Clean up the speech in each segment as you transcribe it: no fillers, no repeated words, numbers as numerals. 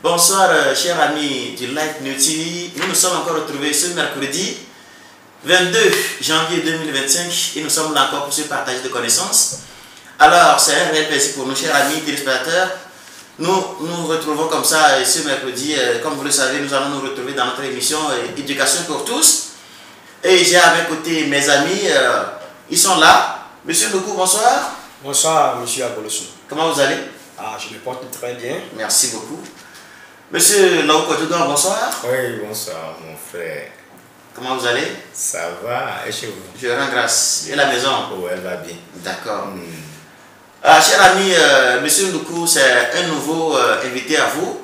Bonsoir chers amis du Light New TV. Nous nous sommes encore retrouvés ce mercredi 22 janvier 2025 et nous sommes là encore pour ce partage de connaissances. Alors c'est un réel plaisir pour nous chers amis téléspectateurs. Nous nous retrouvons comme ça ce mercredi. Comme vous le savez, nous allons nous retrouver dans notre émission Éducation pour tous. Et j'ai à mes côtés mes amis, ils sont là. Monsieur Ndougou, bonsoir. Bonsoir monsieur Abolosu. Comment vous allez? Ah, je me porte très bien. Merci beaucoup. Monsieur Laoukotogan, bonsoir. Oui, bonsoir mon frère. Comment vous allez? Ça va, et chez vous? Je rends grâce. Et la maison? Oh, elle va bien. D'accord. Cher ami, monsieur Ndougou, c'est un nouveau invité à vous.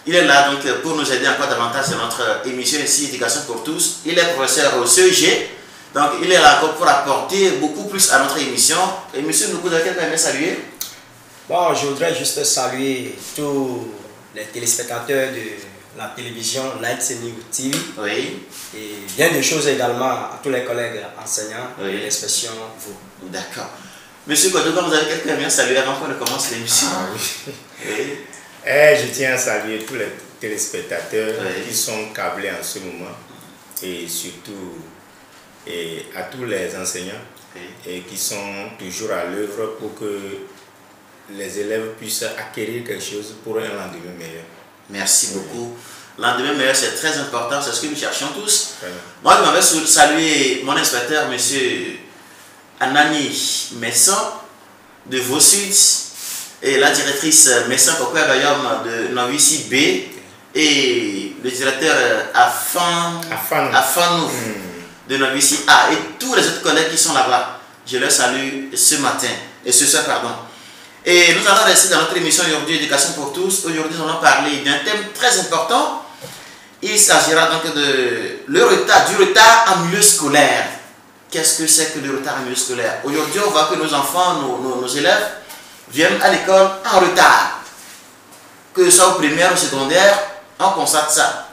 Il est là donc pour nous aider encore davantage dans notre émission ici, Éducation pour tous. Il est professeur au CEG. Donc il est là encore pour apporter beaucoup plus à notre émission. Et monsieur Ndougou, de quel point saluer? Bon, je voudrais juste saluer tous les téléspectateurs de la télévision Light New TV. Oui. Et bien de choses également à tous les collègues enseignants, oui. Et l'expression vous. D'accord. Monsieur Kotogan, vous avez quelqu'un à saluer avant qu'on ne commence l'émission? Ah oui. Oui. Je tiens à saluer tous les téléspectateurs qui sont câblés en ce moment et surtout à tous les enseignants et qui sont toujours à l'œuvre pour que les élèves puissent acquérir quelque chose pour un lendemain meilleur. Merci beaucoup. Lendemain meilleur, c'est très important, c'est ce que nous cherchons tous. Moi, je m'avais salué mon inspecteur, monsieur Anani Messon de Vaussud et la directrice Messon Kokoya Bayom de Novici B et le directeur Afanou de Novici A et tous les autres collègues qui sont là-bas. Je les salue ce soir, pardon. Et nous allons rester dans notre émission aujourd'hui Éducation pour tous. Aujourd'hui, nous allons parler d'un thème très important. Il s'agira donc du retard en milieu scolaire. Qu'est-ce que c'est que le retard en milieu scolaire? Aujourd'hui, on voit que nos enfants, nos élèves viennent à l'école en retard. Que ce soit au primaire ou au secondaire, on constate ça.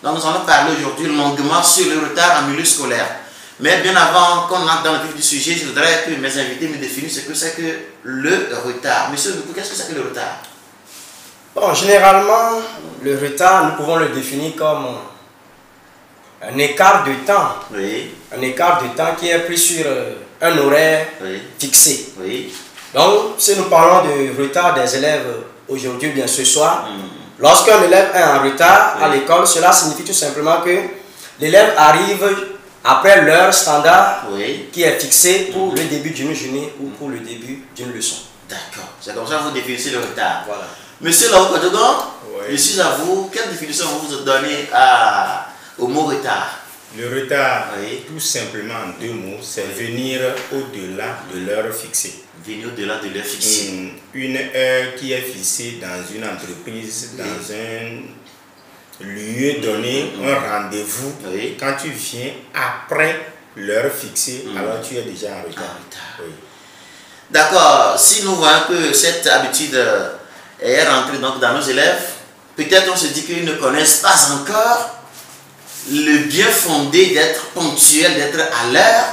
Donc nous allons parler aujourd'hui longuement sur le retard en milieu scolaire. Mais bien avant qu'on entre dans le vif du sujet, je voudrais que mes invités me définissent ce que c'est que le retard. Monsieur Ndougou, qu'est-ce que c'est que le retard? Bon, généralement, le retard, nous pouvons le définir comme un écart de temps. Oui. Un écart de temps qui est pris sur un horaire fixé. Oui. Donc, si nous parlons de retard des élèves aujourd'hui, bien ce soir, lorsqu'un élève est en retard à l'école, cela signifie tout simplement que l'élève arrive après l'heure standard qui est fixée pour le début d'une journée ou pour le début d'une leçon. D'accord. C'est comme ça que vous définissez le retard. Voilà. Monsieur Laoukotogan, je suis à vous. Quelle définition vous donnez au mot retard? Le retard, tout simplement en deux mots, c'est venir au-delà de l'heure fixée. Venir au-delà de l'heure fixée. Une heure qui est fixée dans une entreprise, dans un lieu donné, un rendez-vous. Quand tu viens après l'heure fixée, alors tu es déjà en retard. D'accord. Si nous voyons que cette habitude est rentrée donc dans nos élèves, peut-être on se dit qu'ils ne connaissent pas encore le bien fondé d'être ponctuel, d'être à l'heure.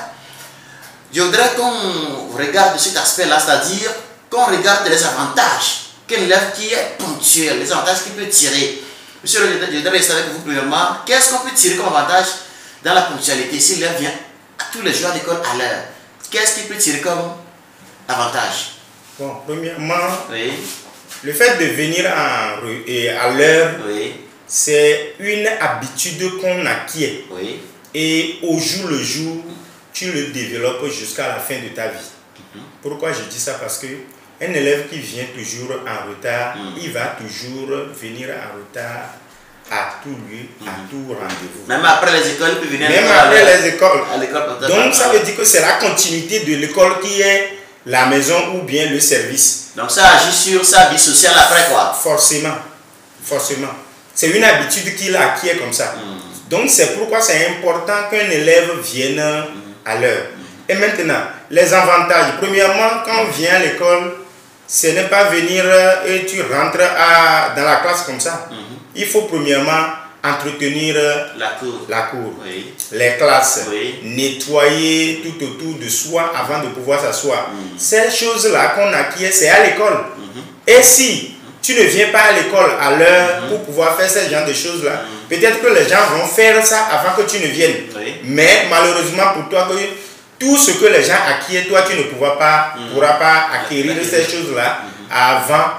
Je voudrais qu'on regarde cet aspect-là, c'est-à-dire qu'on regarde les avantages qu'un élève qui est ponctuel, les avantages qu'il peut tirer. Monsieur, je voudrais rester avec vous premièrement. Qu'est-ce qu'on peut tirer comme avantage dans la ponctualité si l'élève vient tous les jours à l'école à l'heure? Qu'est-ce qu'il peut tirer comme avantage? Bon, premièrement, le fait de venir à l'heure, c'est une habitude qu'on acquiert. Et au jour le jour, tu le développes jusqu'à la fin de ta vie. Pourquoi je dis ça? Parce que un élève qui vient toujours en retard, il va toujours venir en retard à tout lieu, à tout rendez-vous. Même après les écoles, il peut venir même après les écoles. Donc ça veut dire que c'est la continuité de l'école qui est la maison ou bien le service. Donc ça agit sur sa vie sociale après quoi? Forcément. Forcément. C'est une habitude qu'il a acquis comme ça. Donc c'est pourquoi c'est important qu'un élève vienne à l'heure. Et maintenant, les avantages. Premièrement, quand on vient à l'école, ce n'est pas venir et tu rentres dans la classe comme ça. Il faut premièrement entretenir la cour, les classes, nettoyer tout autour de soi avant de pouvoir s'asseoir. Ces choses-là qu'on acquiert, c'est à l'école. Et si tu ne viens pas à l'école à l'heure pour pouvoir faire ce genre de choses-là. Peut-être que les gens vont faire ça avant que tu ne viennes. Mais malheureusement pour toi, tout ce que les gens acquièrent, toi, tu ne pourras pas acquérir ces choses-là avant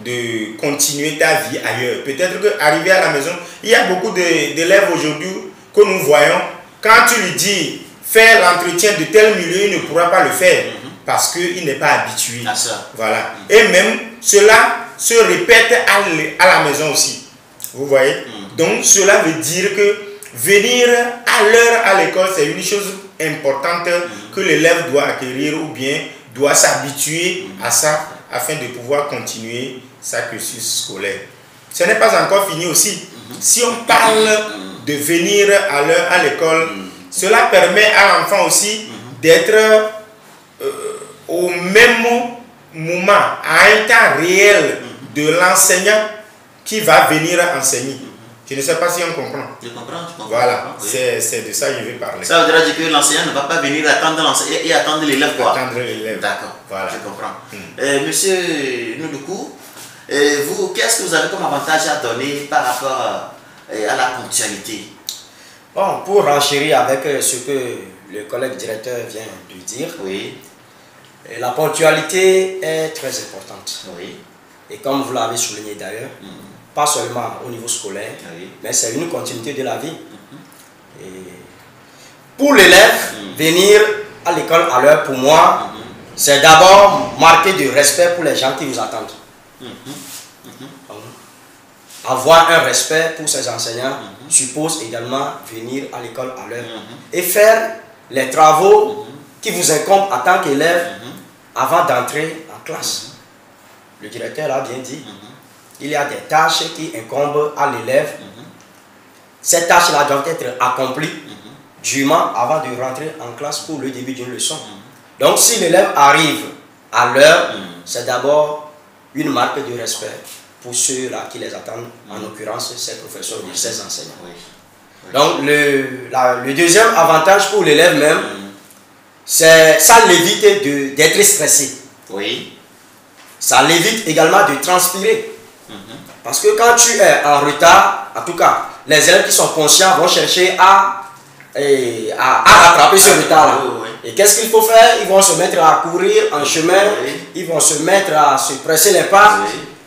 de continuer ta vie ailleurs. Peut-être qu'arriver à la maison, il y a beaucoup d'élèves aujourd'hui que nous voyons, quand tu lui dis faire l'entretien de tel milieu, il ne pourra pas le faire parce qu'il n'est pas habitué. Voilà. Et même cela se répète à la maison aussi. Vous voyez? Donc cela veut dire que venir à l'heure à l'école, c'est une chose importante que l'élève doit acquérir ou bien doit s'habituer à ça afin de pouvoir continuer sa cursus scolaire. Ce n'est pas encore fini aussi. Si on parle de venir à l'heure à l'école, cela permet à l'enfant aussi d'être au même moment, à un temps réel de l'enseignant qui va venir enseigner. Je ne sais pas si on comprend. Je comprends, tu comprends. Voilà, Oui. c'est de ça que je vais parler. Ça veut dire que l'enseignant ne va pas venir attendre l'enseignant et attendre l'élève, quoi. Attendre l'élève. D'accord, Voilà. je comprends. Monsieur Noudoukou, vous, qu'est-ce que vous avez comme avantage à donner par rapport à la ponctualité? Bon, pour renchérir avec ce que le collègue directeur vient de dire, Oui. La ponctualité est très importante. Oui. Et comme vous l'avez souligné d'ailleurs, pas seulement au niveau scolaire, mais c'est une continuité de la vie. Et pour l'élève, venir à l'école à l'heure, pour moi, c'est d'abord marquer du respect pour les gens qui vous attendent. Avoir un respect pour ses enseignants suppose également venir à l'école à l'heure et faire les travaux qui vous incombent en tant qu'élève avant d'entrer en classe. Le directeur l'a bien dit. Il y a des tâches qui incombent à l'élève. Ces tâches-là doivent être accomplies durement avant de rentrer en classe pour le début d'une leçon. Donc si l'élève arrive à l'heure, c'est d'abord une marque de respect pour ceux-là qui les attendent, en l'occurrence ces professeurs et ces enseignants. Donc le deuxième avantage pour l'élève même, c'est ça l'évite d'être stressé. Oui. Ça l'évite également de transpirer. Parce que quand tu es en retard, en tout cas, les élèves qui sont conscients vont chercher à rattraper ce retard-là. Et qu'est-ce qu'il faut faire? Ils vont se mettre à courir en chemin, ils vont se mettre à se presser les pas,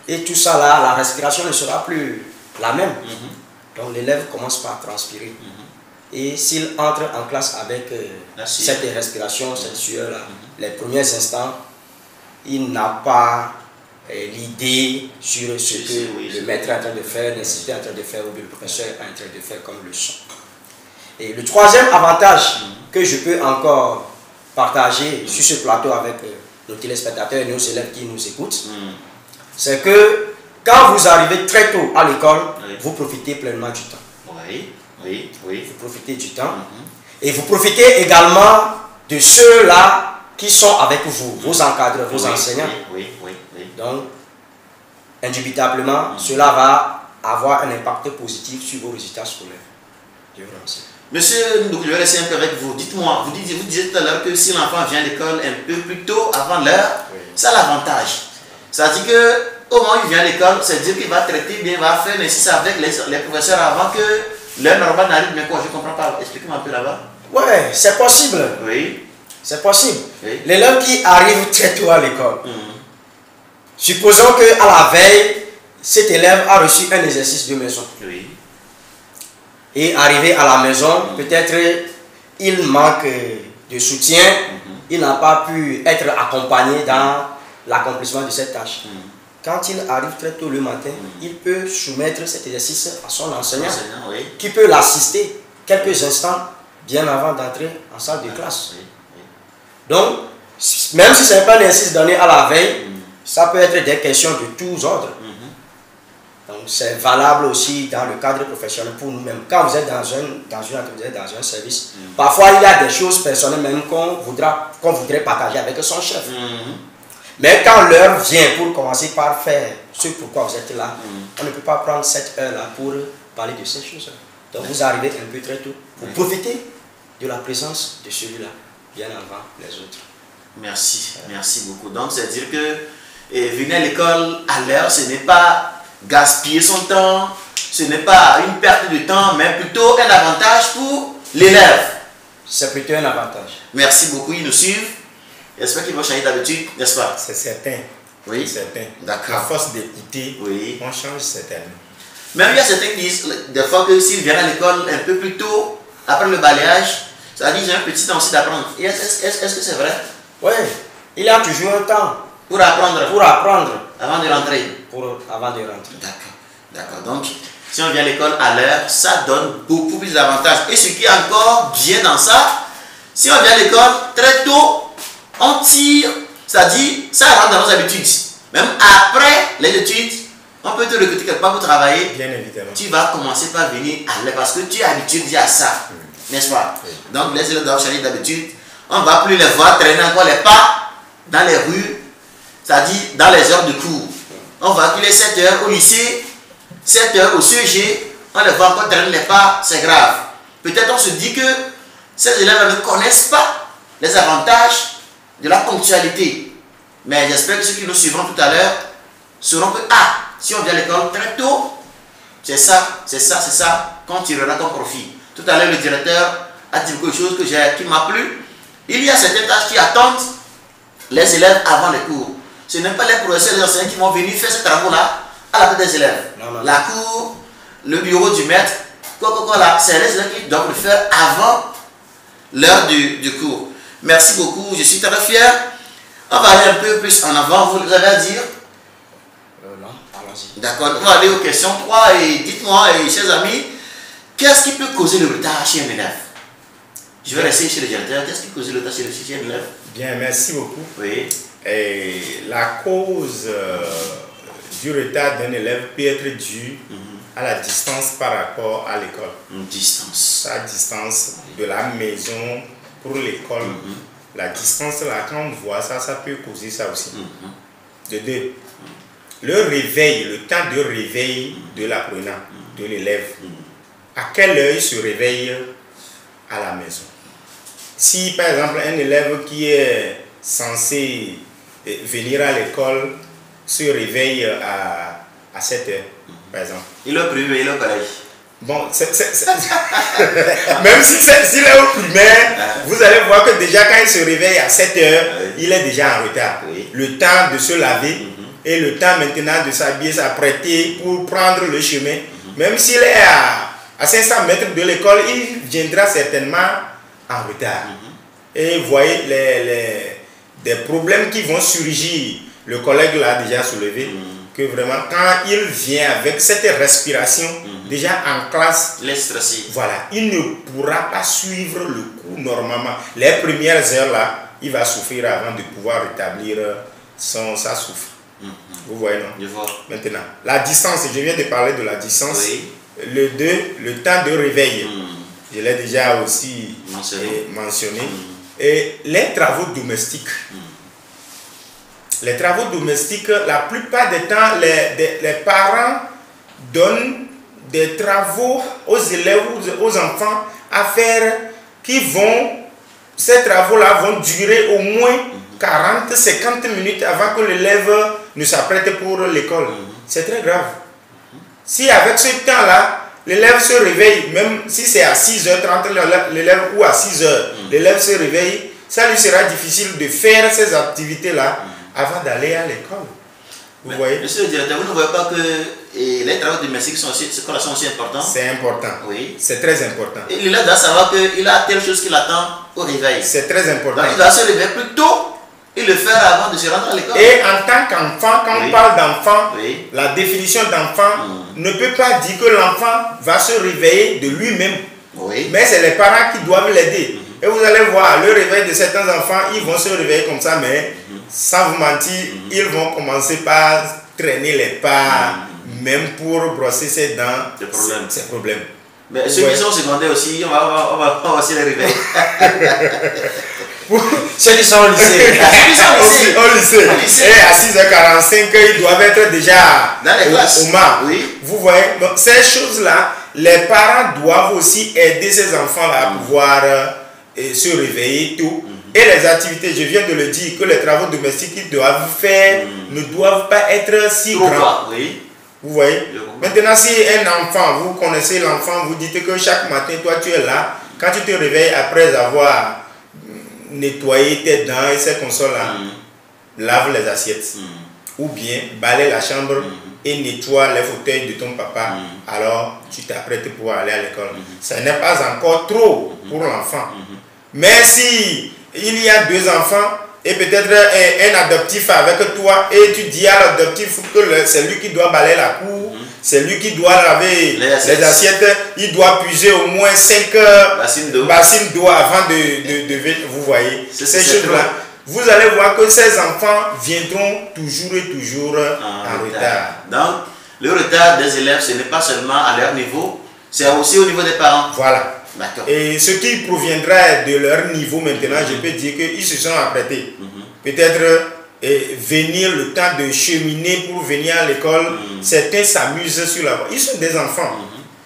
et tout ça là, la respiration ne sera plus la même. Donc l'élève commence par transpirer. Et s'il entre en classe avec cette respiration, cette sueur-là, les premiers instants, il n'a pas l'idée sur ce que le maître est en train de faire, l'instituteur est en train de faire ou le professeur est en train de faire comme leçon. Et le troisième avantage que je peux encore partager sur ce plateau avec nos téléspectateurs et nos élèves qui nous écoutent, c'est que quand vous arrivez très tôt à l'école, vous profitez pleinement du temps. Vous profitez du temps. Et vous profitez également de ceux-là qui sont avec vous, vos encadreurs, vos enseignants. Donc, indubitablement, cela va avoir un impact positif sur vos résultats scolaires. Je vous remercie. Monsieur, je vais rester un peu avec vous. Dites-moi, vous disiez tout à l'heure que si l'enfant vient à l'école un peu plus tôt, avant l'heure, ça a l'avantage. C'est-à-dire qu'au moment où il vient à l'école, c'est-à-dire qu'il va traiter bien, il va faire nécessaire avec les professeurs avant que l'heure normale n'arrive. Mais quoi, je ne comprends pas. Expliquez-moi un peu là-bas. Ouais, c'est possible. Oui. C'est possible. Oui. L'élève qui arrive très tôt à l'école, supposons qu'à la veille, cet élève a reçu un exercice de maison. Oui. Et arrivé à la maison, peut-être il manque de soutien, il n'a pas pu être accompagné dans l'accomplissement de cette tâche. Quand il arrive très tôt le matin, il peut soumettre cet exercice à son enseignant, qui peut l'assister quelques instants bien avant d'entrer en salle de classe. Donc, même si ce n'est pas un exercice donné à la veille, ça peut être des questions de tous ordres. Donc, c'est valable aussi dans le cadre professionnel pour nous-mêmes. Quand vous êtes dans un service, parfois il y a des choses personnelles même qu'on voudrait partager avec son chef. Mais quand l'heure vient pour commencer par faire ce pourquoi vous êtes là, on ne peut pas prendre cette heure-là pour parler de ces choses. Donc, vous arrivez un peu très tôt pour profiter de la présence de celui-là, bien avant les autres. Merci, merci beaucoup. Donc, c'est-à-dire que venir à l'école à l'heure, ce n'est pas gaspiller son temps, ce n'est pas une perte de temps, mais plutôt un avantage pour l'élève. C'est plutôt un avantage. Merci beaucoup, ils nous suivent. J'espère qu'ils vont changer d'habitude, n'est-ce pas? C'est certain. Oui. C'est certain. D'accord. À force d'écouter, Oui. on change certainement. Même il y a certains qui disent des fois que s'ils viennent à l'école un peu plus tôt, après le balayage, ça dit j'ai un petit temps aussi d'apprendre. Est-ce que c'est vrai? Oui, il y a toujours un temps Pour apprendre pour apprendre avant de rentrer. avant de rentrer. D'accord. D'accord. Donc, si on vient à l'école à l'heure, ça donne beaucoup plus d'avantages. Et ce qui est encore bien dans ça, si on vient à l'école très tôt, on tire, c'est-à-dire ça rentre dans nos habitudes. Même après les études, on peut te recruter quelque part pour travailler. Bien évidemment. Tu vas commencer par venir à l'heure parce que tu es habitué à ça. N'est-ce pas? Oui. Donc les élèves doivent changer d'habitude. On ne va plus les voir traîner encore les pas dans les rues, c'est-à-dire dans les heures de cours. On va qu'il est 7 h au lycée, 7 h au CEG, on les voit encore traîner les pas, c'est grave. Peut-être on se dit que ces élèves ne connaissent pas les avantages de la ponctualité. Mais j'espère que ceux qui nous suivront tout à l'heure sauront que, si on vient à l'école très tôt, c'est ça qu'on tirera comme profit. Tout à l'heure, le directeur a dit quelque chose qui m'a plu. Il y a certaines tâches qui attendent les élèves avant les cours. Ce n'est pas les professeurs et les enseignants qui vont venir faire ces travaux-là à la place des élèves. Non. La cour, le bureau du maître, c'est les élèves qui doivent le faire avant l'heure du cours. Merci beaucoup, je suis très fier. On va aller un peu plus en avant, vous avez à dire? Non, allons-y. D'accord, on va aller aux questions 3 et dites-moi, chers amis, qu'est-ce qui peut causer le retard chez un élève? Je vais rester chez le directeur. Qu'est-ce qui cause le retard chez un élève? Bien, merci beaucoup. Oui. Et la cause du retard d'un élève peut être due à la distance par rapport à l'école. Une distance. La distance de la maison pour l'école. La distance là, quand on voit ça, ça peut causer ça aussi. De deux, le réveil, le temps de réveil de l'apprenant, de l'élève. À quelle heure il se réveille à la maison? Si par exemple un élève qui est censé venir à l'école se réveille à 7 heures, par exemple. Il est privé, il est pareil. Bon, même s'il est au primaire, vous allez voir que déjà quand il se réveille à 7 heures, il est déjà en retard. Le temps de se laver et le temps maintenant de s'habiller, s'apprêter pour prendre le chemin. Même s'il est à 500 mètres de l'école, il viendra certainement en retard. Et vous voyez des problèmes qui vont surgir. Le collègue l'a déjà soulevé. Que vraiment, quand il vient avec cette respiration, déjà en classe, il est stressé. Voilà, il ne pourra pas suivre le cours normalement. Les premières heures là, il va souffrir avant de pouvoir rétablir sa souffle. Vous voyez, non? Je vois. Maintenant, la distance, je viens de parler de la distance. Oui. Le 2, le temps de réveil. Je l'ai déjà aussi mentionné. Et les travaux domestiques. Les travaux domestiques, la plupart des temps, les parents donnent des travaux aux élèves, aux enfants à faire ces travaux-là vont durer au moins 40-50 minutes avant que l'élève ne s'apprête pour l'école. C'est très grave. Si avec ce temps-là, l'élève se réveille, même si c'est à 6h30, l'élève ou à 6h, l'élève se réveille, ça lui sera difficile de faire ces activités-là avant d'aller à l'école. Vous voyez? Monsieur le directeur, vous ne voyez pas que les travaux domestiques sont aussi importants? C'est important. Oui. C'est très important. Et l'élève doit savoir qu'il a telle chose qu'il attend au réveil. C'est très important. Donc il doit se réveiller plus tôt et le faire avant de se rendre à l'école. Et en tant qu'enfant, quand on parle d'enfant, la définition d'enfant ne peut pas dire que l'enfant va se réveiller de lui-même. Mais c'est les parents qui doivent l'aider. Et vous allez voir, le réveil de certains enfants, ils vont se réveiller comme ça, mais sans vous mentir, ils vont commencer par traîner les pas, même pour brosser ses dents. C'est problème. Mais ceux qui sont secondaires aussi, on va aussi les réveiller. Ceux qui sont au lycée. Au lycée. Et à 6h45, ils doivent être déjà dans les classes. Au MAR. Vous voyez, donc ces choses-là, les parents doivent aussi aider ces enfants-là à pouvoir se réveiller tôt Et les activités, je viens de le dire, que les travaux domestiques qu'ils doivent faire ne doivent pas être si Trop grands. bas, oui. Vous voyez? Maintenant, si un enfant, vous connaissez l'enfant, vous dites que chaque matin, toi tu es là, quand tu te réveilles après avoir nettoyé tes dents et ces consoles-là, lave les assiettes. Ou bien balaye la chambre et nettoie les fauteuils de ton papa, alors tu t'apprêtes pour aller à l'école. Ce n'est pas encore trop pour l'enfant. Mais si il y a 2 enfants et peut-être un adoptif avec toi et tu dis à l'adoptif que c'est lui qui doit balayer la cour, c'est lui qui doit laver les assiettes, il doit puiser au moins 5 bassines d'eau avant de vous voyez, ces choses-là. Vous allez voir que ces enfants viendront toujours et toujours en retard. Donc, le retard des élèves, ce n'est pas seulement à leur niveau, c'est aussi au niveau des parents. Voilà. Et ce qui proviendra de leur niveau maintenant, je peux dire qu'ils se sont apprêtés. Peut-être venir le temps de cheminer pour venir à l'école, certains s'amusent sur la voie. Ils sont des enfants.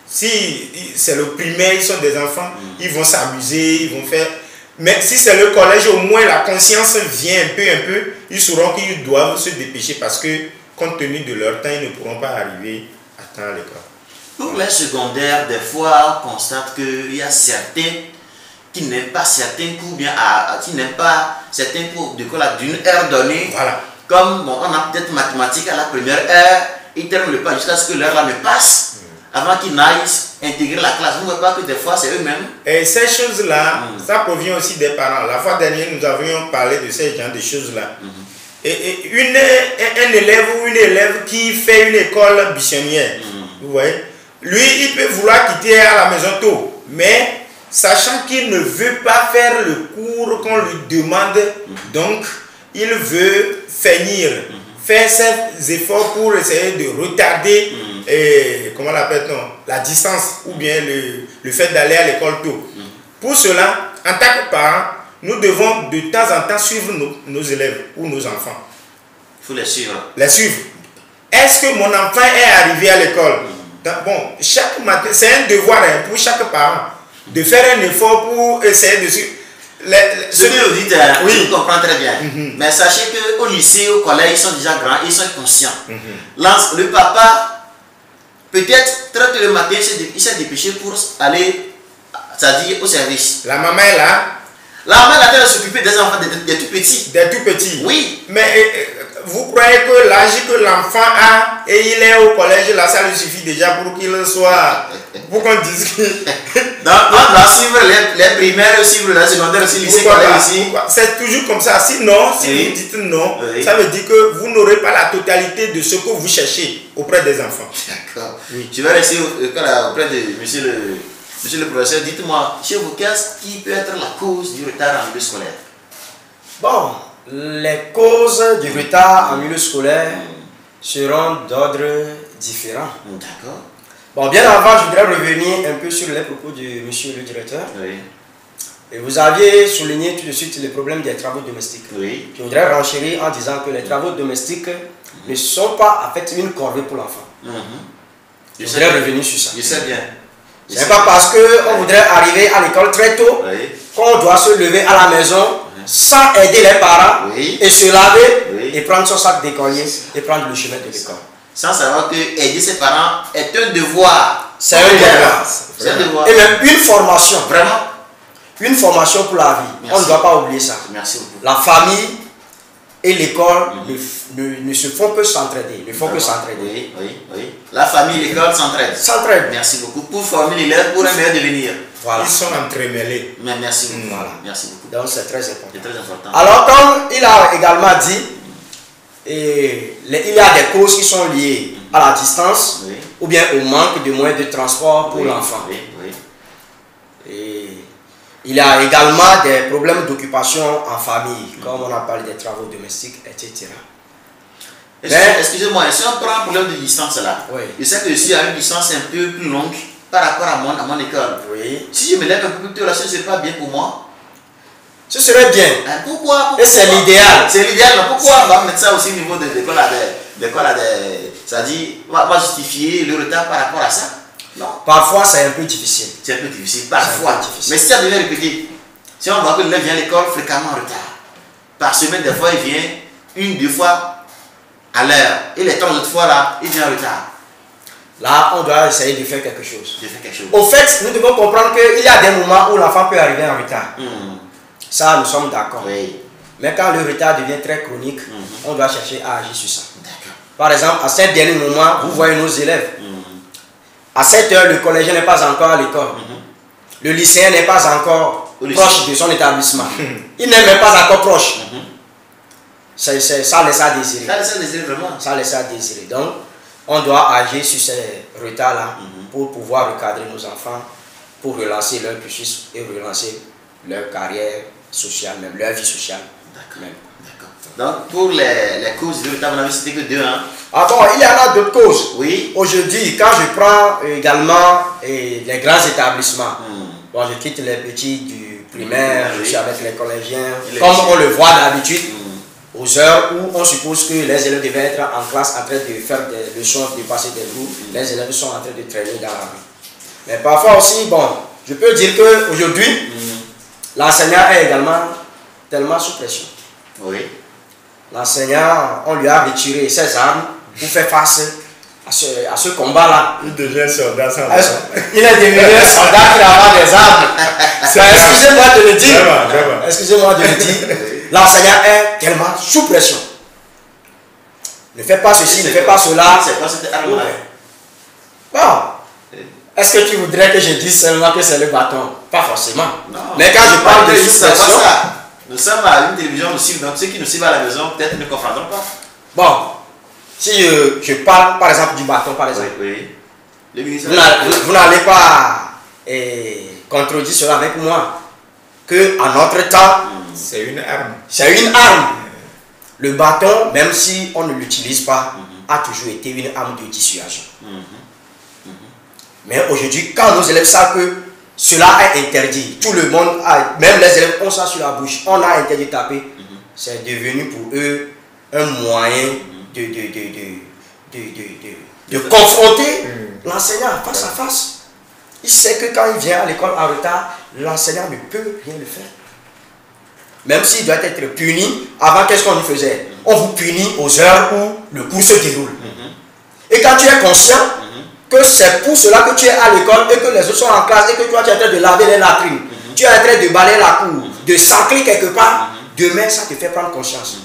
Si c'est le primaire, ils sont des enfants, ils vont s'amuser, ils vont faire... Mais si c'est le collège, au moins la conscience vient un peu, ils sauront qu'ils doivent se dépêcher parce que, compte tenu de leur temps, ils ne pourront pas arriver à temps à l'école. Pour les secondaires, des fois, on constate qu'il y a certains qui n'aiment pas certains cours, bien qui n'aiment pas certains cours d'école d'une heure donnée. Voilà. Comme bon, on a peut-être mathématiques à la première heure, ils ne terminent pas jusqu'à ce que l'heure là ne passe. Avant qu'ils n'aillent intégrer la classe. Vous ne voyez pas que des fois c'est eux-mêmes. Et ces choses-là, ça provient aussi des parents. La fois dernière, nous avions parlé de ces genres de choses-là. Et un élève ou une élève qui fait une école buissonnière, vous voyez, lui, il peut vouloir quitter à la maison tôt, mais sachant qu'il ne veut pas faire le cours qu'on lui demande, donc il veut finir, faire ses efforts pour essayer de retarder comment l'appelle-t-on, la distance ou bien le fait d'aller à l'école tôt. Pour cela, en tant que parents, nous devons de temps en temps suivre nos élèves ou nos enfants. Il faut les suivre. Les suivre. Est-ce que mon enfant est arrivé à l'école? Bon, chaque matin, c'est un devoir pour chaque parent de faire un effort pour essayer de suivre. Ce que vous dites, je comprends très bien. Mais sachez qu'au lycée, au collège, ils sont déjà grands, ils sont conscients. Le papa, peut-être très tôt le matin, il s'est dépêché pour aller, c'est-à-dire au service. La maman est là. La maman est là de s'occuper des enfants, des tout petits. Des tout petits. Oui. Mais vous croyez que l'âge que l'enfant a et il est au collège, là, ça lui suffit déjà pour qu'il soit. Pour qu'on dise que. On doit suivre les primaires, suivre les secondaires aussi, lycée, collège aussi. C'est toujours comme ça. Sinon, si vous dites non, ça veut dire que vous n'aurez pas la totalité de ce que vous cherchez auprès des enfants. D'accord. Oui. Je vais rester auprès de monsieur le professeur. Dites-moi, chez vous, qu'est-ce qui peut être la cause du retard en milieu scolaire? Bon, les causes du retard en milieu scolaire seront d'ordre différent. D'accord. Bon, bien avant, je voudrais revenir un peu sur les propos de monsieur le directeur. Oui. Et vous aviez souligné tout de suite les problèmes des travaux domestiques. Oui. Je voudrais renchérir en disant que les travaux domestiques ne sont pas en fait une corvée pour l'enfant. Je voudrais revenir sur ça. Je sais bien. Ce n'est pas parce qu'on voudrait arriver à l'école très tôt qu'on doit se lever à la maison sans aider les parents et se laver et prendre son sac d'écolier et prendre le chemin de l'école. Sans savoir que aider ses parents est un devoir. C'est un devoir. C'est un devoir. Et même une formation. Vraiment. Une formation pour la vie. Merci. On ne doit pas oublier ça. Merci beaucoup. La famille et l'école ne se font que s'entraider. Ne font que s'entraider. Oui. La famille et l'école s'entraident. S'entraident. Merci beaucoup pour former l'élève pour un meilleur devenir. Voilà. Ils sont entremêlés. Mais merci beaucoup. Voilà. Merci beaucoup. Donc c'est très important. C'est très important. Alors comme il a également dit, il y a des causes qui sont liées à la distance ou bien au manque de moyens de transport pour l'enfant. Et il y a également des problèmes d'occupation en famille, comme on a parlé des travaux domestiques, etc. Excusez-moi, si on prend un problème de distance là, je sais que je suis à une distance un peu plus longue par rapport à mon école. Si je me lève un peu plus tôt, là, ce ne serait pas bien pour moi. Ce serait bien. Pourquoi? Et c'est l'idéal. C'est l'idéal, mais pourquoi on va mettre ça aussi au niveau de l'école? C'est-à-dire, on va justifier le retard par rapport à ça? Non. Parfois, c'est un peu difficile. C'est un peu difficile, parfois. Mais si ça devient répété? Si on voit que l'élève vient à l'école fréquemment en retard, par semaine, des fois, il vient 1-2 fois à l'heure. Et les 3 autres fois, là, il vient en retard. Là, on doit essayer de faire quelque chose. De faire quelque chose. Au fait, nous devons comprendre qu'il y a des moments où l'enfant peut arriver en retard. Ça, nous sommes d'accord. Oui. Mais quand le retard devient très chronique, on doit chercher à agir sur ça. D'accord. Par exemple, à ce dernier moment, vous voyez nos élèves. À 7 heures, le collégien n'est pas encore à l'école. Le lycéen n'est pas encore proche de son établissement. Il n'est même pas encore proche. Ça laisse à désirer. Ça laisse à désirer vraiment. Ça laisse à désirer. Donc, on doit agir sur ces retards-là pour pouvoir recadrer nos enfants, pour relancer leur cursus et relancer leur carrière sociale, même leur vie sociale. D'accord. Donc, pour les causes de retard, vous n'avez cité que 2. Hein? Ah bon, il y en a d'autres causes. Oui. Aujourd'hui, quand je prends également les grands établissements, bon, je quitte les petits du primaire, je suis avec les collégiens, comme on le voit d'habitude, aux heures où on suppose que les élèves devaient être en classe en train de faire des leçons, de passer des cours, les élèves sont en train de traîner dans la rue. Mais parfois aussi, bon, je peux dire qu'aujourd'hui, l'enseignant est également tellement sous pression. Oui. L'enseignant, on lui a retiré ses armes pour faire face à ce combat-là. Il devient soldat sans armes. Il est devenu un soldat qui a des armes. Excusez-moi de le dire. Excusez-moi de le dire. L'enseignant est tellement sous pression. Ne fais pas ceci, ne fais pas cela. C'est quoi cette arme-là? Bon. Est-ce que tu voudrais que je dise seulement que c'est le bâton? Pas forcément. Non. Mais quand je parle de sous pression, nous sommes à une télévision, nous suivons, donc ceux qui nous suivent à la maison, peut-être ne comprendront pas. bon, si je parle par exemple du bâton, par exemple, Oui. Le ministre vous n'allez pas contredire cela avec moi, que à notre temps, c'est une arme. c'est une arme. Le bâton, même si on ne l'utilise pas, a toujours été une arme de dissuasion. Mais aujourd'hui, quand nos élèves savent que cela est interdit, tout le monde, même les élèves ont ça sur la bouche, on a interdit de taper, c'est devenu pour eux un moyen de confronter l'enseignant face à face. Il sait que quand il vient à l'école en retard, l'enseignant ne peut rien le faire. Même s'il doit être puni, avant qu'est-ce qu'on lui faisait? On vous punit aux heures où le cours se déroule. Et quand tu es conscient que c'est pour cela que tu es à l'école et que les autres sont en classe et que toi tu es en train de laver les latrines, tu es en train de balayer la cour, de s'ancrer quelque part, demain ça te fait prendre conscience.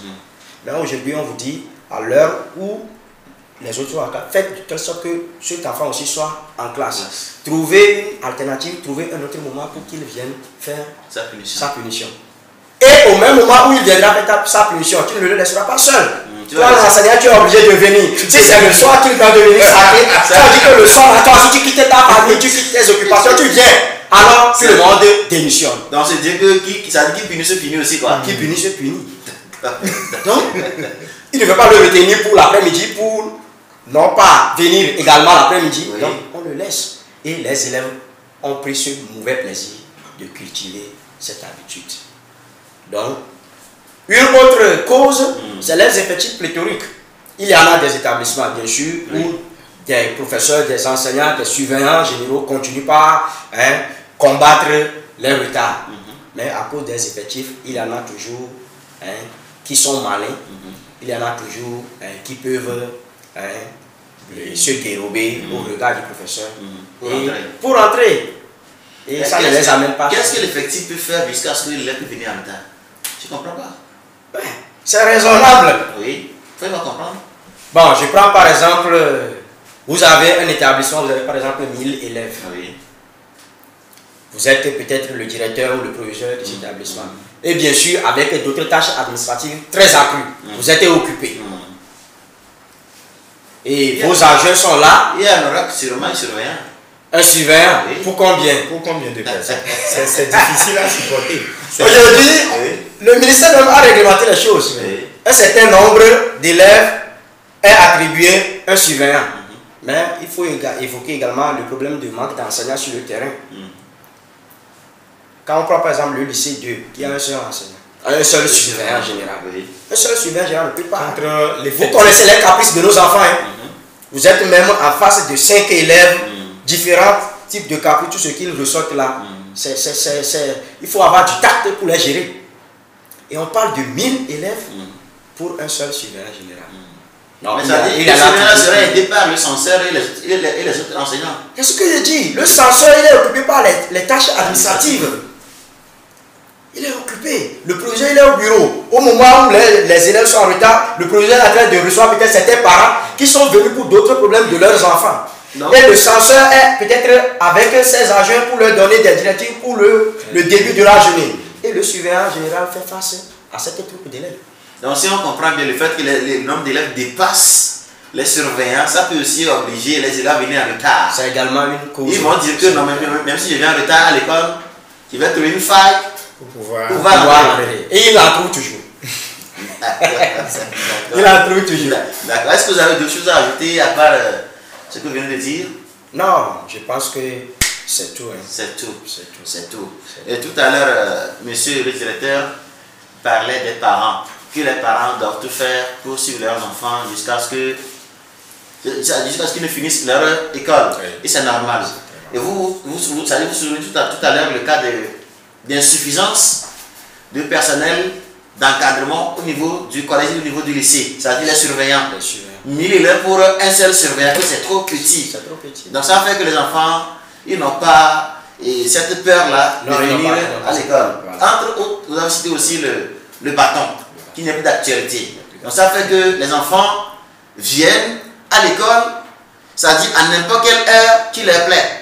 Mais aujourd'hui on vous dit, à l'heure où les autres sont en classe, faites de telle sorte que cet enfant aussi soit en classe. Trouvez une alternative, trouvez un autre moment pour qu'il vienne faire sa punition. Et au même moment où il viendra faire sa punition, tu ne le laisseras pas seul. Toi, l'enseignant, tu es obligé de venir. Si c'est le soir qu'il doit devenir sacré, ça veut dire que le soir, toi, si tu quittes ta famille, tu quittes tes occupations, tu viens. Alors, tout le monde démissionne. Donc, c'est dire que ça dit qui punit se punit aussi, quoi. Qui punit se punit. Donc, il ne veut pas le retenir pour l'après-midi, pour non pas venir également l'après-midi. Donc, on le laisse. Et les élèves ont pris ce mauvais plaisir de cultiver cette habitude. Donc, une autre cause, c'est les effectifs pléthoriques. Il y en a des établissements, bien sûr, où des professeurs, des enseignants, des surveillants généraux continuent par combattre les retards. Mais à cause des effectifs, il y en a toujours qui sont malins, il y en a toujours qui peuvent se dérober au regard du professeur pour entrer. Et ça ne les amène pas. Qu'est-ce que l'effectif peut faire jusqu'à ce que l'élève peut venir en retard? Tu ne comprends pas? C'est raisonnable. Oui, il faut comprendre. Bon, je prends par exemple, vous avez un établissement, vous avez par exemple 1000 élèves. Oui. Vous êtes peut-être le directeur ou le proviseur de cet établissement. Et bien sûr, avec d'autres tâches administratives très accrues. Vous êtes occupé. Et vos agents sont là. Il y en aura sûrement un surveillant. Un surveillant, pour combien? Pour combien de personnes? C'est difficile à supporter. Aujourd'hui, le ministère même a réglementé les choses. Un certain nombre d'élèves est attribué un surveillant. Mais il faut évoquer également le problème de manque d'enseignants sur le terrain. Quand on prend par exemple le lycée 2, qui a un seul enseignant, un seul surveillant général. Un seul surveillant général ne peut pas. Vous connaissez les caprices de nos enfants. Vous êtes même en face de 5 élèves, différents types de caprices, tout ce qu'ils ressortent là. Il faut avoir du tact pour les gérer. Et on parle de 1000 élèves pour un seul surveillant général. Non, mais ça dit, le surveillant serait aidé par le censeur et les autres enseignants. C'est ce que je dis. Le censeur, il est occupé par les tâches administratives. Il est occupé. Le proviseur, il est au bureau. Au moment où les élèves sont en retard, le proviseur est en train de recevoir peut-être certains parents qui sont venus pour d'autres problèmes de leurs enfants. Non. Et le censeur est peut-être avec ses agents pour leur donner des directives pour le début de la journée. Et le surveillant général fait face à cette troupe d'élèves. Donc si on comprend bien le fait que le nombre d'élèves dépasse les surveillants, ça peut aussi obliger les élèves à venir en retard. C'est également une cause. Ils vont dire que non, même si je viens en retard à l'école, je vais trouver une faille pour pouvoir entrer. Et il en trouve toujours. Il en trouve toujours. D'accord. Est-ce que vous avez d'autres choses à ajouter à part ce que vous venez de dire? Non, je pense que c'est tout. Hein. C'est tout. C'est tout. Et tout à l'heure, monsieur le directeur parlait des parents, que les parents doivent tout faire pour suivre leurs enfants jusqu'à ce qu'ils ne finissent leur école. Oui. Et c'est normal. Et vous savez, vous souvenez tout à l'heure le cas d'insuffisance de personnel d'encadrement au niveau du collège et au niveau du lycée, c'est-à-dire les surveillants. 1000 élèves pour un seul surveillant, c'est trop petit. Donc ça fait que les enfants, ils n'ont pas cette peur-là de venir à l'école. Entre autres, vous avez cité aussi le bâton, qui n'est plus d'actualité. Donc ça fait que les enfants viennent à l'école, c'est-à-dire à n'importe quelle heure qui leur plaît.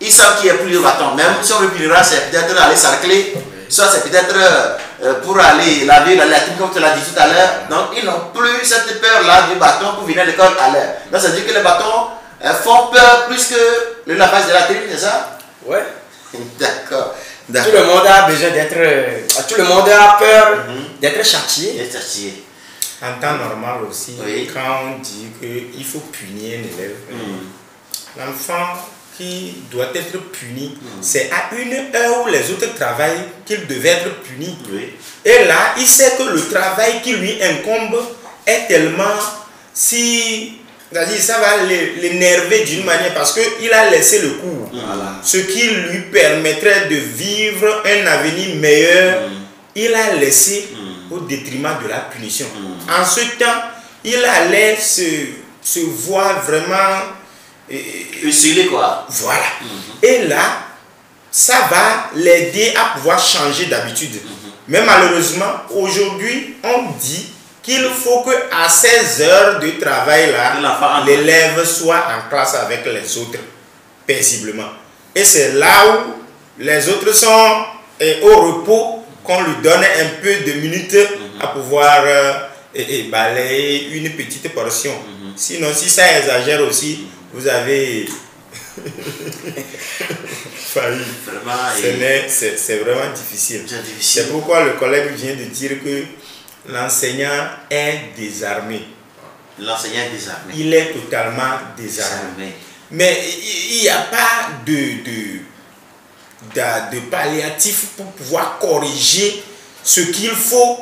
Ils savent qu'il n'y a plus de bâton. Même si on le punira, c'est peut-être aller sarcler, soit c'est peut-être pour aller laver la latrine, comme tu l'as dit tout à l'heure. Donc ils n'ont plus cette peur-là du bâton pour venir à l'école à l'heure. Donc ça veut dire que les bâtons font peur plus que le lavage de la latrine, c'est ça? Ouais. D'accord. Tout le monde a besoin d'être. Tout le monde a peur d'être châtié. En temps normal aussi, quand on dit qu'il faut punir un élève, l'enfant qui doit être puni, c'est à une heure où les autres travaillent qu'il devait être puni. Et là, il sait que le travail qui lui incombe est tellement ça va l'énerver d'une manière parce qu'il a laissé le cours. Ce qui lui permettrait de vivre un avenir meilleur, il a laissé au détriment de la punition. En ce temps, il allait se voir vraiment usé quoi. Voilà. Et là, ça va l'aider à pouvoir changer d'habitude. Mais malheureusement, aujourd'hui, on dit qu'il faut qu'à ces heures de travail là, l'élève soit en classe avec les autres, paisiblement. Et c'est là où les autres sont au repos, qu'on lui donne un peu de minutes à pouvoir balayer une petite portion. Sinon, si ça exagère aussi, vous avez failli. C'est vraiment difficile. C'est pourquoi le collègue vient de dire que l'enseignant est désarmé. L'enseignant est désarmé. Il est totalement désarmé. Mais il n'y a pas de palliatif pour pouvoir corriger ce qu'il faut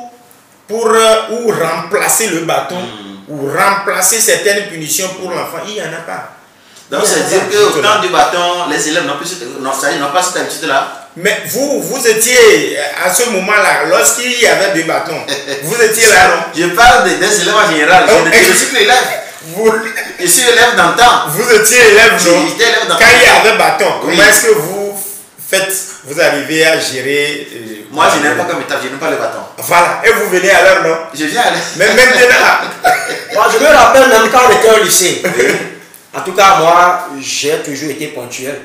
pour ou remplacer le bâton ou remplacer certaines punitions pour l'enfant. Il n'y en a pas. Donc c'est-à-dire qu'au temps du bâton, les élèves n'ont pas cette habitude-là. Mais vous étiez à ce moment-là, lorsqu'il y avait des bâtons, vous étiez là, non? Je parle des élèves en général, je suis plus élève. Je suis élève d'antan. Vous étiez élève, non? Quand il y avait bâton, comment est-ce que vous arrivez à gérer moi, je n'aime pas comme étape, je n'aime pas le bâton. Voilà, et vous venez à l'heure, non? Je viens à l'heure. Mais maintenant, moi, je me rappelle même quand on était au lycée. En tout cas, moi, j'ai toujours été ponctuel.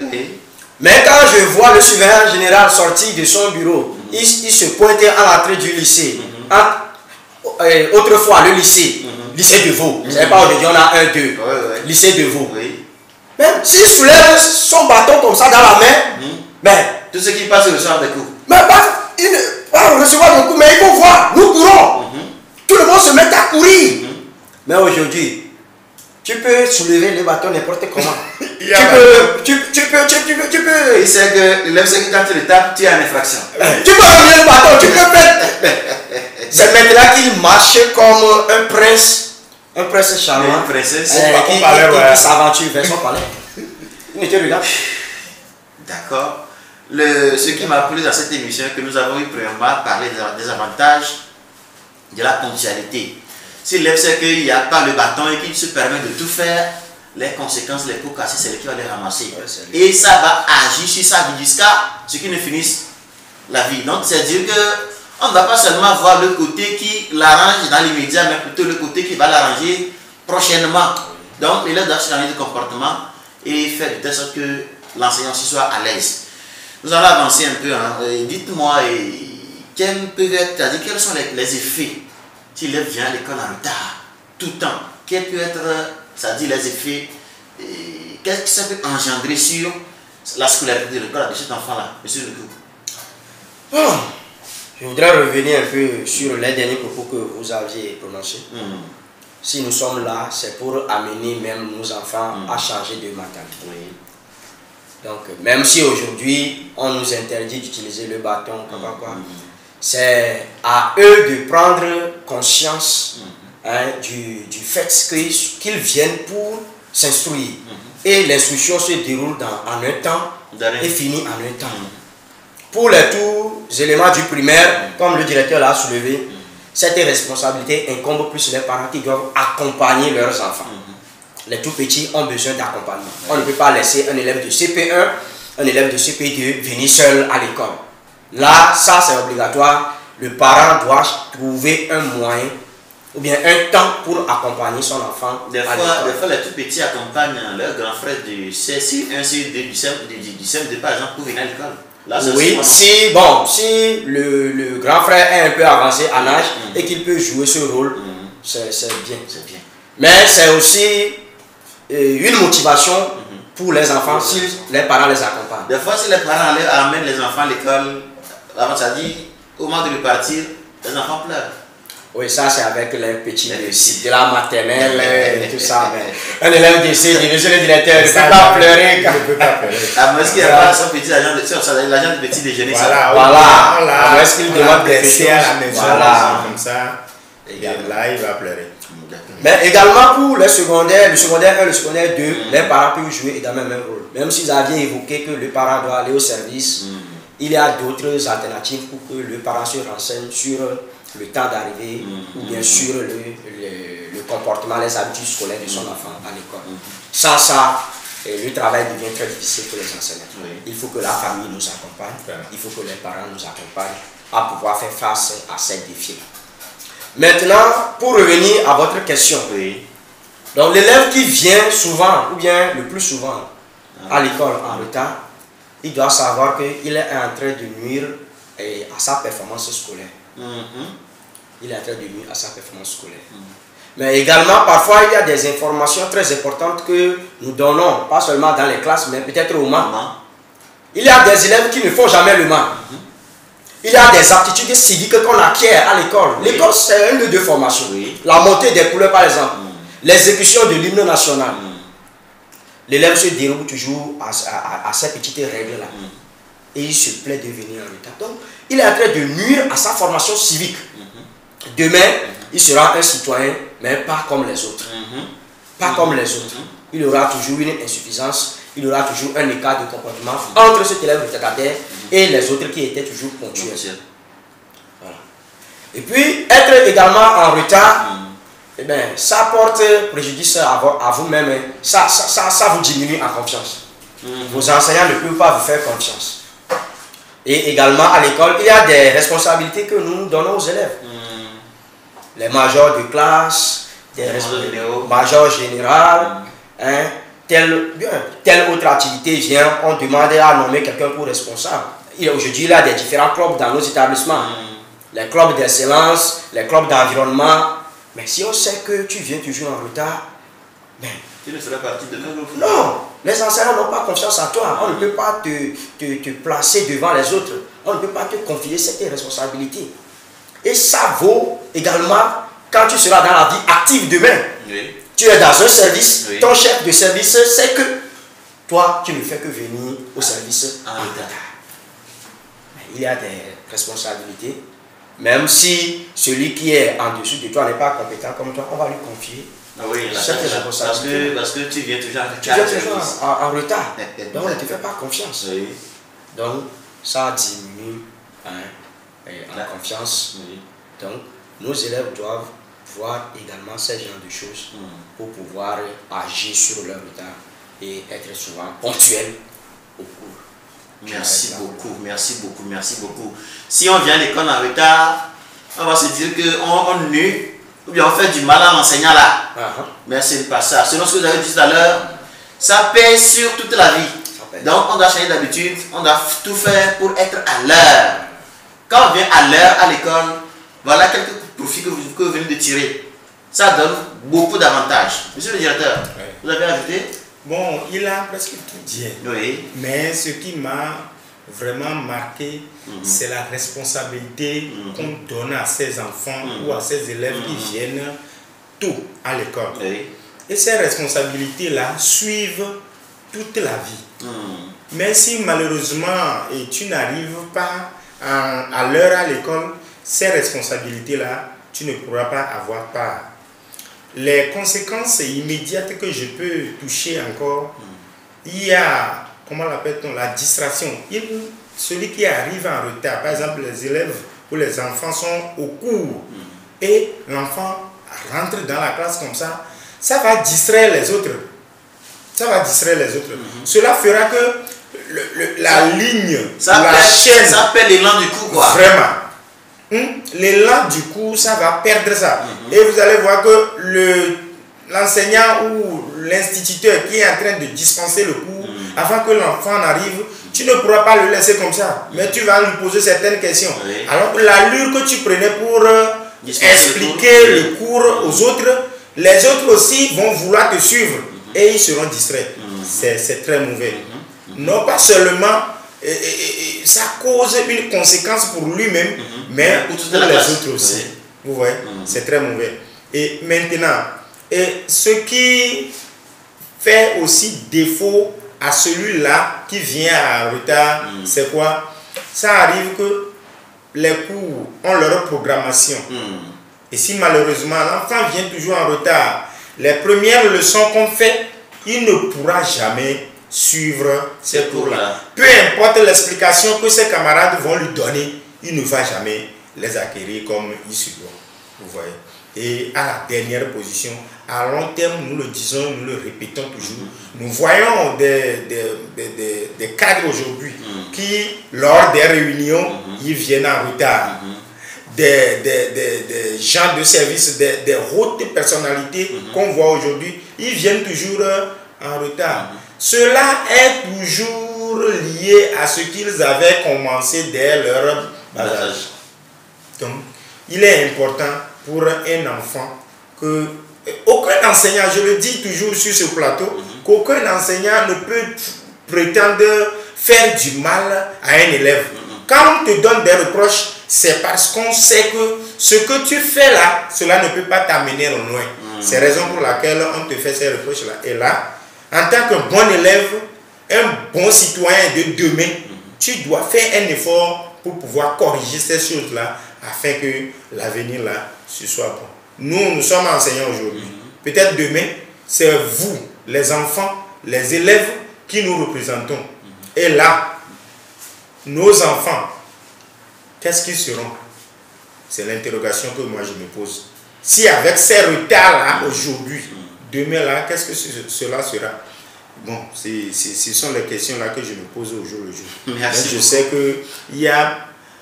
Mais quand je vois le surveillant général sortir de son bureau, il se pointait à l'entrée du lycée. Autrefois, le lycée, lycée de Vaud. Vous ne savez pas, aujourd'hui, on a 1-2. Lycée de Vaud. Même s'il soulève son bâton comme ça dans la main, mais tout ce qui passe reçoit des coups. Mais il ne pas recevoir des coups, mais il faut voir, nous courons. Tout le monde se met à courir. Mais aujourd'hui, tu peux soulever le bâton n'importe comment. tu peux. Il sait que l'élève sait que quand tu le tapes, tu as une infraction. Tu peux ramener le bâton, tu peux faire. C'est maintenant qu'il marche comme un prince charmant. Une princesse. Qui s'aventure vers son palais. Il ne te regarde. D'accord. ce qui m'a plu dans cette émission, que nous avons eu premièrement à parler des avantages de la ponctualité. Si l'élève sait qu'il n'y a pas le bâton et qu'il se permet de tout faire, les conséquences, les pots cassés, c'est lui qui va les ramasser. Ouais, et ça va agir sur sa vie jusqu'à ce qu'il ne finisse la vie. Donc, c'est dire qu'on ne va pas seulement voir le côté qui l'arrange dans l'immédiat, mais plutôt le côté qui va l'arranger prochainement. Donc, l'élève doit changer de comportement et faire de telle sorte que l'enseignant aussi soit à l'aise. Nous allons avancer un peu. Hein. Dites-moi, quels sont les effets si l'élève vient à l'école en retard, tout le temps? Quels peuvent être, c'est-à-dire les effets, qu'est-ce que ça peut engendrer sur la scolarité de l'école de cet enfant-là, monsieur Lecoux? Bon, je voudrais revenir un peu sur les derniers propos que vous aviez prononcés. Si nous sommes là, c'est pour amener même nos enfants à changer de mentalité. Oui. Donc, même si aujourd'hui, on nous interdit d'utiliser le bâton, c'est à eux de prendre conscience du fait qu'ils viennent pour s'instruire. Et l'instruction se déroule en un temps et finit en un temps. Pour les tous éléments du primaire, comme le directeur l'a soulevé, cette responsabilité incombe plus les parents qui doivent accompagner leurs enfants. Les tout petits ont besoin d'accompagnement. On ne peut pas laisser un élève de CP1, un élève de CP2 venir seul à l'école. Là, ça c'est obligatoire. Le parent doit trouver un moyen ou bien un temps pour accompagner son enfant. Des fois, les tout petits accompagnent leurs grands frères du CSI1, CE2, du CM2 par exemple pour venir à l'école. Là, oui, si le grand frère est un peu avancé en âge et qu'il peut jouer ce rôle, c'est bien. Mais c'est aussi une motivation pour les enfants si les parents les accompagnent. Des fois, si les parents amènent les enfants à l'école, ça dit au moment de repartir, les enfants pleurent. Oui, ça c'est avec les petits de la maternelle et tout ça. Mais un élève décède, monsieur le directeur, il ne peut pas pleurer. Il ne peut pas pleurer. À moins qu'il n'y ait pas son petit agent de petit déjeuner. Voilà. À moins qu'il demande quelque chose à la maison, comme ça. Et là, il va pleurer. Mais également pour le secondaire 1, le secondaire 2, les parents peuvent jouer également le même rôle. Même s'ils avaient évoqué que le parent doit aller au service, il y a d'autres alternatives pour que le parent se renseigne sur le temps d'arrivée ou bien sur le comportement, les habitudes scolaires de son enfant à l'école. Sans ça, le travail devient très difficile pour les enseignants. Il faut que la famille nous accompagne, il faut que les parents nous accompagnent à pouvoir faire face à ces défis. Maintenant, pour revenir à votre question, donc l'élève qui vient souvent, ou bien le plus souvent, à l'école en retard, il doit savoir qu'il est en train de nuire à sa performance scolaire. Il est en train de nuire à sa performance scolaire. Mais également, parfois, il y a des informations très importantes que nous donnons, pas seulement dans les classes, mais peut-être au MAN. Il y a des élèves qui ne font jamais le MAN. Il y a des aptitudes civiques qu'on acquiert à l'école. L'école, c'est un lieu de formation. La montée des couleurs, par exemple. L'exécution de l'hymne national. L'élève se déroule toujours à ces petites règles-là. Et il se plaît de venir en retard. Donc, il est en train de nuire à sa formation civique. Demain, il sera un citoyen, mais pas comme les autres. Pas comme les autres. Il aura toujours une insuffisance. Il y aura toujours un écart de comportement entre cet élève retardataire et les autres qui étaient toujours ponctuels. Voilà. Et puis, être également en retard, eh bien, ça porte préjudice à vous-même. Ça vous diminue en confiance. Vos enseignants ne peuvent pas vous faire confiance. Et également, à l'école, il y a des responsabilités que nous donnons aux élèves. Les majors de classe, des majors généraux, telle autre activité vient, on demande à nommer quelqu'un pour responsable. Aujourd'hui, il y a des différents clubs dans nos établissements. Les clubs d'excellence, les clubs d'environnement. Mais si on sait que tu viens toujours en retard, tu ne seras parti de nous. Non, les enseignants n'ont pas confiance en toi. On ne peut pas te placer devant les autres. On ne peut pas te confier cette responsabilité. Et ça vaut également quand tu seras dans la vie active demain. Tu es dans un service, ton chef de service sait que toi, tu ne fais que venir au service en retard. Il y a des responsabilités. Même si celui qui est en dessous de toi n'est pas compétent comme toi, on va lui confier. Parce que tu viens toujours en retard. Donc, on ne te fait pas confiance. Donc, ça diminue la confiance. Oui. Donc, nos élèves doivent voir également ce genre de choses pour pouvoir agir sur leur retard et être souvent ponctuels au cours. Merci beaucoup, merci beaucoup, merci beaucoup. Si on vient à l'école en retard, on va se dire qu'on nuit ou bien on fait du mal à l'enseignant là. Mais ce n'est pas ça. Selon ce que vous avez dit tout à l'heure, ça pèse sur toute la vie. Donc on doit changer d'habitude, on doit tout faire pour être à l'heure. Quand on vient à l'heure à l'école, voilà quelques profits que vous venez de tirer. Ça donne beaucoup d'avantages. Monsieur le directeur, vous avez ajouté? Bon, il a presque tout dit. Oui. Mais ce qui m'a vraiment marqué, c'est la responsabilité qu'on donne à ces enfants ou à ces élèves qui viennent tôt à l'école. Oui. Et ces responsabilités-là suivent toute la vie. Mais si malheureusement tu n'arrives pas à l'heure à l'école, ces responsabilités-là, tu ne pourras pas avoir part. Les conséquences immédiates que je peux toucher encore, il y a, comment l'appelle-t-on, la distraction. Celui qui arrive en retard, par exemple les élèves ou les enfants sont au cours et l'enfant rentre dans la classe comme ça, ça va distraire les autres. Ça va distraire les autres. Cela fera que la ligne, la chaîne... Ça perd l'élan du coup, quoi. Vraiment. L'élan du coup, ça va perdre ça. Et vous allez voir que l'enseignant ou l'instituteur qui est en train de dispenser le cours, avant que l'enfant n'arrive, tu ne pourras pas le laisser comme ça. Mais tu vas lui poser certaines questions. Alors que l'allure que tu prenais pour expliquer le cours aux autres, les autres aussi vont vouloir te suivre et ils seront distraits. C'est très mauvais. Non pas seulement ça cause une conséquence pour lui-même, mais pour les autres aussi. Vous voyez, c'est très mauvais. Et maintenant, ce qui fait aussi défaut à celui-là qui vient en retard, c'est quoi? Ça arrive que les cours ont leur programmation. Et si malheureusement l'enfant vient toujours en retard, les premières leçons qu'on fait, il ne pourra jamais suivre ces cours-là. Peu importe l'explication que ses camarades vont lui donner, il ne va jamais les acquérir comme il se doit. Vous voyez. Et à la dernière position, à long terme, nous le disons, nous le répétons toujours, nous voyons des cadres aujourd'hui qui, lors des réunions, ils viennent en retard. Des gens de service, des hautes personnalités qu'on voit aujourd'hui, ils viennent toujours en retard. Cela est toujours lié à ce qu'ils avaient commencé dès leur bas âge. Donc, il est important pour un enfant que aucun enseignant, je le dis toujours sur ce plateau, qu'aucun enseignant ne peut prétendre faire du mal à un élève. Quand on te donne des reproches, c'est parce qu'on sait que ce que tu fais là, cela ne peut pas t'amener loin. C'est la raison pour laquelle on te fait ces reproches-là. Et là, en tant que bon élève, un bon citoyen de demain, tu dois faire un effort pour pouvoir corriger ces choses-là afin que l'avenir là, ce soit bon. Nous sommes enseignants aujourd'hui. Peut-être demain, c'est vous, les enfants, les élèves qui nous représentons. Et là, nos enfants, qu'est-ce qu'ils seront? C'est l'interrogation que moi je me pose. Si avec ces retards-là aujourd'hui, demain là, qu'est-ce que cela sera? Bon, ce sont les questions-là que je me pose au jour le jour. Merci. Je sais qu'il y a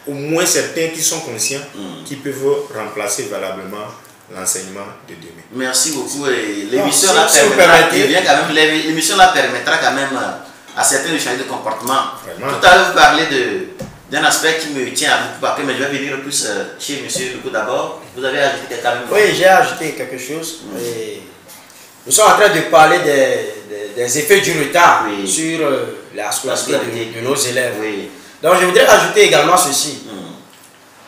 au moins certains qui sont conscients qui peuvent remplacer valablement l'enseignement de demain. Merci beaucoup. L'émission là permettra quand même à certains de changer de comportement. Vraiment. Tout à l'heure, vous parlez d'un aspect qui me tient à beaucoup à cœur, mais je vais venir plus chez M. Lugo d'abord. Vous avez ajouté quand même. Oui, j'ai ajouté quelque chose. Nous sommes en train de parler des effets du retard sur la scolarité de nos élèves. Donc je voudrais ajouter également ceci.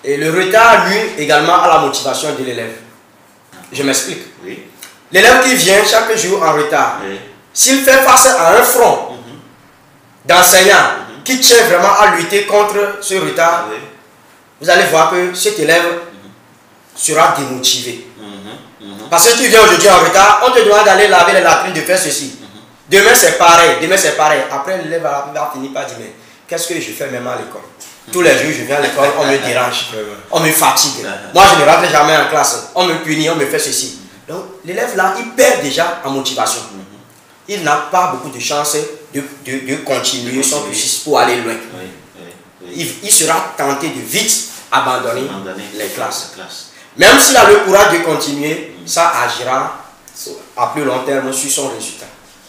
Et le retard nuit également à la motivation de l'élève. Je m'explique. L'élève qui vient chaque jour en retard, s'il fait face à un front d'enseignants qui tient vraiment à lutter contre ce retard, vous allez voir que cet élève sera démotivé. Parce que tu viens aujourd'hui en retard, on te demande d'aller laver les latrines, de faire ceci. Demain c'est pareil, Après l'élève va finir par dire, mais qu'est-ce que je fais même à l'école? Tous les jours, je viens à l'école, on me dérange, on me fatigue. Moi, je ne rentre jamais en classe, on me punit, on me fait ceci. Donc, l'élève là, il perd déjà en motivation. Il n'a pas beaucoup de chances de continuer son cursus pour aller loin. Il sera tenté de vite abandonner les classes. Même s'il a le courage de continuer, ça agira à plus long terme sur son résultat.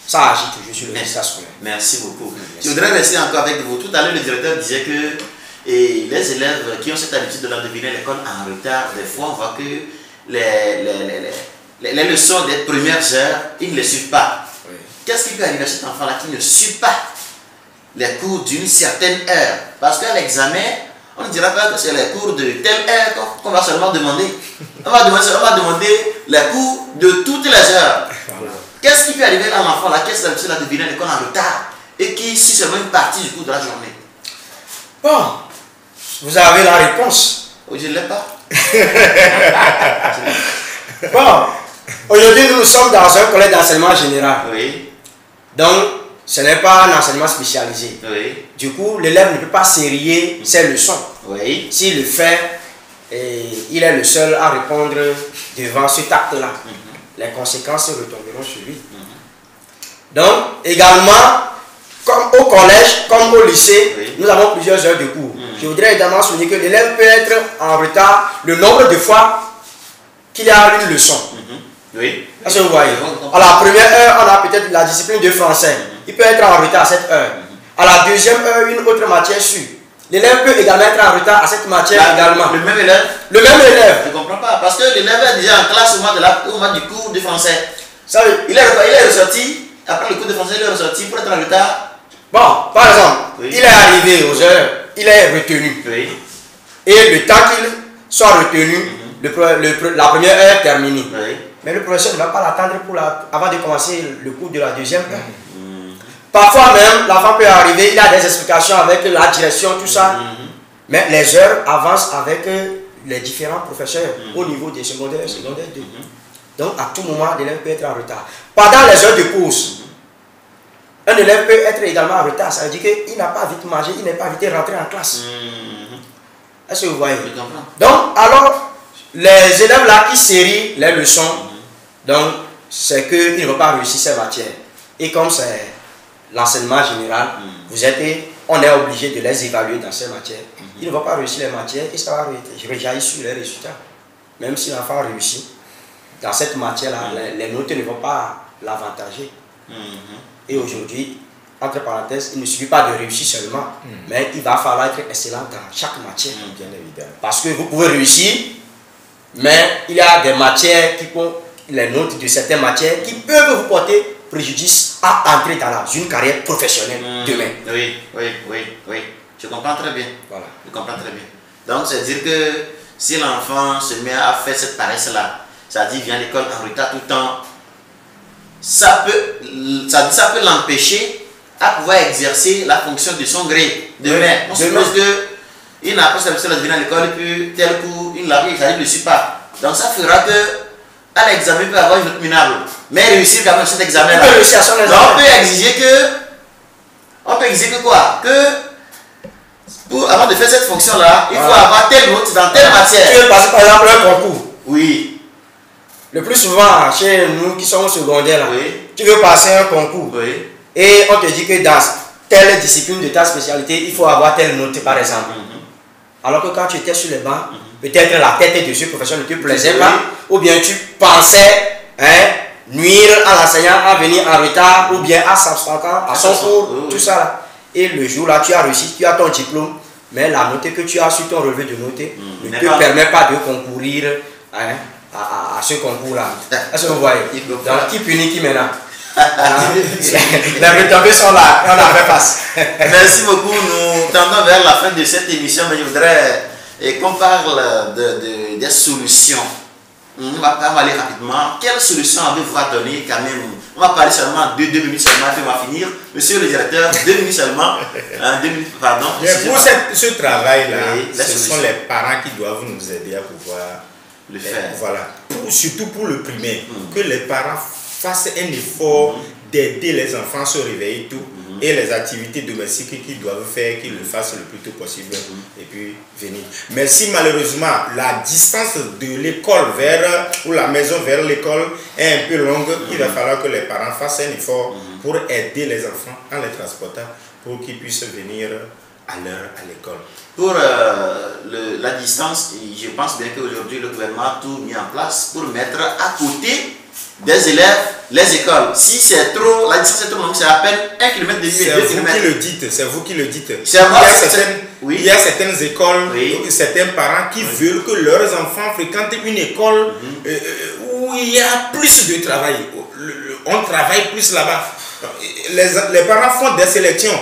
Ça agit toujours sur le résultat scolaire. Merci beaucoup. Je voudrais rester encore avec vous. Tout à l'heure, le directeur disait que les élèves qui ont cette habitude de deviner l'école en retard, des fois, on voit que les leçons des premières heures, ils ne les suivent pas. Oui. Qu'est-ce qui peut arriver à cet enfant-là qui ne suit pas les cours d'une certaine heure? Parce qu'à l'examen, on ne dira pas que c'est les cours de telle heure qu'on va seulement demander. On va demander les cours de toutes les heures. Voilà. Qu'est-ce qui peut arriver à l'enfant là qui a l'habitude de deviner l'école en retard et qui suit seulement une partie du cours de la journée? Bon, vous avez la réponse. Oui, je ne l'ai pas. Bon, aujourd'hui nous sommes dans un collège d'enseignement général. Oui. Donc, ce n'est pas un enseignement spécialisé. Oui. Du coup, l'élève ne peut pas sérier ses leçons. Oui. S'il le fait, il est le seul à répondre devant cet acte-là. Les conséquences retomberont sur lui. Donc, également, comme au collège, comme au lycée, oui, nous avons plusieurs heures de cours. Je voudrais également souligner que l'élève peut être en retard le nombre de fois qu'il y a une leçon. Oui. Est-ce que vous voyez? À la première heure, on a peut-être la discipline de français. Il peut être en retard à cette heure. À la deuxième heure, une autre matière suit. L'élève peut également être en retard à cette matière également. Le même élève? Le même élève. Je ne comprends pas. Parce que l'élève est déjà en classe au moment du cours de français. Ça, il est ressorti, après le cours de français, il est ressorti pour être en retard. Bon, par exemple, oui, il est arrivé aux heures, il est retenu. Oui. Et le temps qu'il soit retenu, la première heure est terminée. Oui. Mais le professeur ne va pas l'attendre avant de commencer le cours de la deuxième heure. Parfois même, l'enfant peut arriver, il a des explications avec la direction, tout ça. Mais les heures avancent avec les différents professeurs au niveau des secondaires, secondaires 2. Donc, à tout moment, l'élève peut être en retard. Pendant les heures de pause, un élève peut être également en retard. Ça veut dire qu'il n'a pas vite mangé, il n'est pas vite rentré en classe. Est-ce que vous voyez? Donc, alors, les élèves là qui sérient les leçons, donc, c'est qu'ils ne vont pas réussir ces matières. Et comme c'est l'enseignement général, on est obligé de les évaluer dans ces matières. Ils ne vont pas réussir les matières et ça va rejaillir sur les résultats. Même si l'enfant réussit, dans cette matière-là, les notes ne vont pas l'avantager. Et aujourd'hui, entre parenthèses, il ne suffit pas de réussir seulement, mais il va falloir être excellent dans chaque matière. Bien évidemment. Parce que vous pouvez réussir, mais il y a des matières qui font les notes de certaines matières qui peuvent vous porter préjudice à entrer dans une carrière professionnelle demain. Oui. Je comprends très bien. Voilà. Je comprends très bien. Donc, c'est-à-dire que si l'enfant se met à faire cette paresse-là, c'est-à-dire vient à l'école en retard tout le temps, ça peut l'empêcher à pouvoir exercer la fonction de son gré demain. On suppose qu'il n'a pas cette habitude de venir à l'école et puis tel coup, il ne le suit pas. Donc, ça fera que à l'examen, il peut avoir une note minable, mais réussir quand même cet examen-là. Il peut réussir à son examen. Donc, on peut exiger quoi? Avant de faire cette fonction-là, il faut avoir telle note dans telle matière. Tu veux passer par exemple un concours? Oui. Le plus souvent, chez nous qui sommes au secondaire, là, tu veux passer un concours. Oui. Et on te dit que dans telle discipline de ta spécialité, il faut avoir telle note, par exemple. Alors que quand tu étais sur les bancs, peut-être la tête de ce professeur ne te plaisait pas, ou bien tu pensais nuire à l'enseignant à venir en retard, ou bien à s'absenter à son cours, tout ça là. Et le jour là, tu as réussi, tu as ton diplôme, mais la note que tu as sur ton relevé de notes ne te permet pas de concourir à ce concours-là. Est-ce que vous voyez? Donc, qui punit, qui maintenant? Les retombées sont là, on en fait face. Merci beaucoup. Nous tendons vers la fin de cette émission, mais je voudrais qu'on parle des solutions. On va aller rapidement. Quelles solutions avez-vous à donner quand même? On va parler seulement de 2 minutes seulement, puis on va finir. Monsieur le directeur, 2 minutes seulement. 2 minutes, pardon. Pour ce travail-là, ce sont les parents qui doivent nous aider à pouvoir le faire. Voilà. Surtout pour le primaire, que les parents fassent un effort d'aider les enfants à se réveiller tout et les activités domestiques qu'ils doivent faire, qu'ils le fassent le plus tôt possible et puis venir. Mais si malheureusement la distance de l'école vers, ou la maison vers l'école est un peu longue, il va falloir que les parents fassent un effort pour aider les enfants en les transportant pour qu'ils puissent venir à l'heure à l'école. Pour la distance, je pense bien qu'aujourd'hui le gouvernement a tout mis en place pour mettre à côté des élèves les écoles. Si c'est trop, la distance est trop longue, c'est à peine 1 km de C'est vous qui le dites, c'est vous qui le dites. Il y a certaines écoles, certains parents qui veulent que leurs enfants fréquentent une école où il y a plus de travail. On travaille plus là-bas. Les parents font des sélections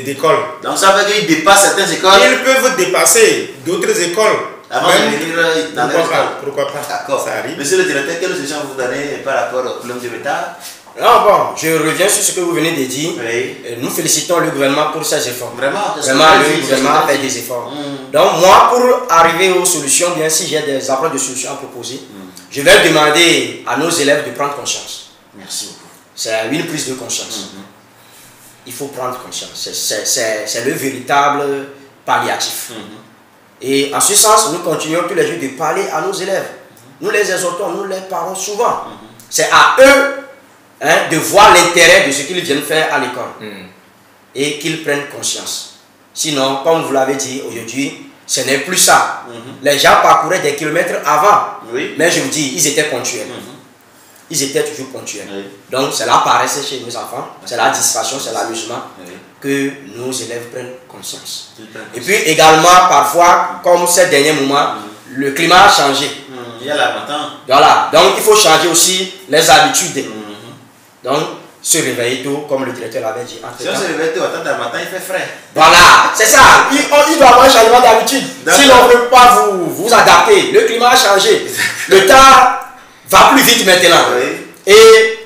d'écoles. Donc ça veut dire qu'ils dépassent certaines écoles. Ils peuvent dépasser d'autres écoles. Avant de venir dans les écoles. Pourquoi pas? D'accord. Ça arrive. Monsieur le directeur, quelle solution vous donnez par rapport au problème du retard? Non, bon, je reviens sur ce que vous venez de dire. Oui. Nous félicitons le gouvernement pour ses efforts. Vraiment, le gouvernement fait des efforts. Donc moi, pour arriver aux solutions, bien si j'ai des approches de solutions à proposer, je vais demander à nos élèves de prendre conscience. Merci beaucoup. C'est une prise de conscience. Il faut prendre conscience. C'est le véritable palliatif. Et en ce sens, nous continuons tous les jours de parler à nos élèves. Nous les exhortons, nous les parlons souvent. C'est à eux de voir l'intérêt de ce qu'ils viennent faire à l'école. Et qu'ils prennent conscience. Sinon, comme vous l'avez dit aujourd'hui, ce n'est plus ça. Les gens parcouraient des kilomètres avant. Mais je vous dis, ils étaient ponctuels. Ils étaient toujours ponctuels. Donc, c'est la paresse chez nos enfants, c'est la distraction, c'est l'amusement que nos élèves prennent conscience. Et puis également, parfois, comme ces derniers moments, le climat a changé. Il y a l'avantage. Voilà. Donc, il faut changer aussi les habitudes. Donc, se réveiller tôt, comme le directeur l'avait dit. Si on se réveille tôt, attends, matin, il fait frais. Voilà, c'est ça. Il doit avoir un changement d'habitude. Si l'on ne veut pas vous adapter, le climat a changé. Le temps va plus vite maintenant. Et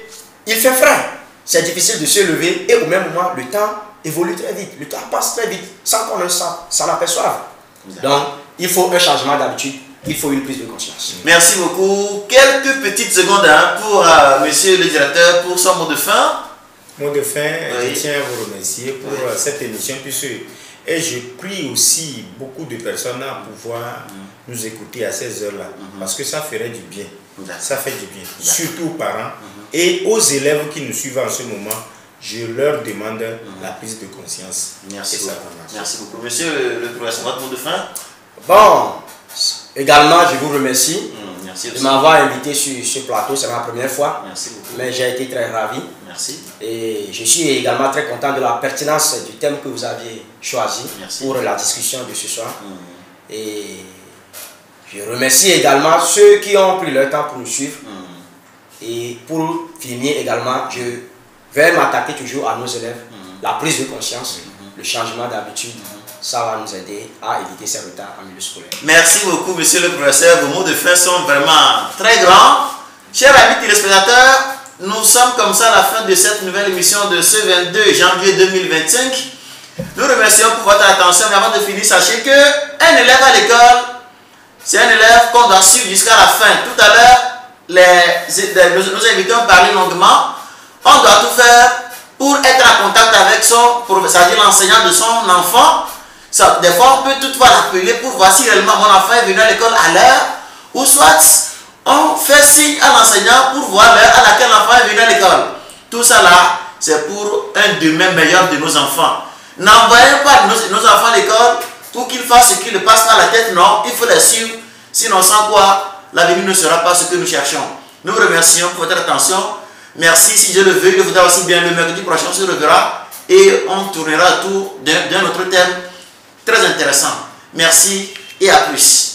il fait frais. C'est difficile de se lever et au même moment, le temps évolue très vite. Le temps passe très vite sans qu'on s'en aperçoive. Donc, il faut un changement d'habitude. Il faut une prise de conscience. Merci beaucoup. Quelques petites secondes pour monsieur le directeur pour son mot de fin. Mot de fin, je tiens à vous remercier pour cette émission. Et je prie aussi beaucoup de personnes à pouvoir nous écouter à ces heures-là. Parce que ça ferait du bien. Ça fait du bien. Surtout aux parents et aux élèves qui nous suivent en ce moment. Je leur demande la prise de conscience. Merci beaucoup. Merci beaucoup. Monsieur le professeur, votre mot de fin? Bon, également, je vous remercie de aussi m'avoir invité sur ce plateau. C'est ma première fois. Merci beaucoup. Mais j'ai été très ravi. Merci. Et je suis également très content de la pertinence du thème que vous aviez choisi pour la discussion de ce soir. Et je remercie également ceux qui ont pris leur temps pour nous suivre. Et pour finir également, je vais m'attaquer toujours à nos élèves. La prise de conscience, le changement d'habitude. Ça va nous aider à éviter ces retards en milieu scolaire. Merci beaucoup, monsieur le professeur. Vos mots de fin sont vraiment très grands. Chers amis téléspectateurs, nous sommes comme ça à la fin de cette nouvelle émission de ce 22 janvier 2025. Nous remercions pour votre attention. Mais avant de finir, sachez qu'un élève à l'école, c'est un élève qu'on doit suivre jusqu'à la fin. Tout à l'heure, nos invités ont parlé longuement. On doit tout faire pour être en contact avec son professeur, c'est-à-dire l'enseignant de son enfant. Des fois, on peut toutefois l'appeler pour voir si réellement mon enfant est venu à l'école à l'heure, ou soit on fait signe à l'enseignant pour voir l'heure à laquelle l'enfant est venu à l'école. Tout ça là, c'est pour un demain meilleur de nos enfants. N'envoyez pas nos enfants à l'école pour qu'ils fassent ce qui leur passe par la tête. Non, il faut les suivre. Sinon, sans quoi, l'avenir ne sera pas ce que nous cherchons. Nous vous remercions pour votre attention. Merci. Si Dieu le veut, il voudra aussi bien le mercredi prochain, on se reverra et on tournera autour d'un autre thème très intéressant. Merci et à plus.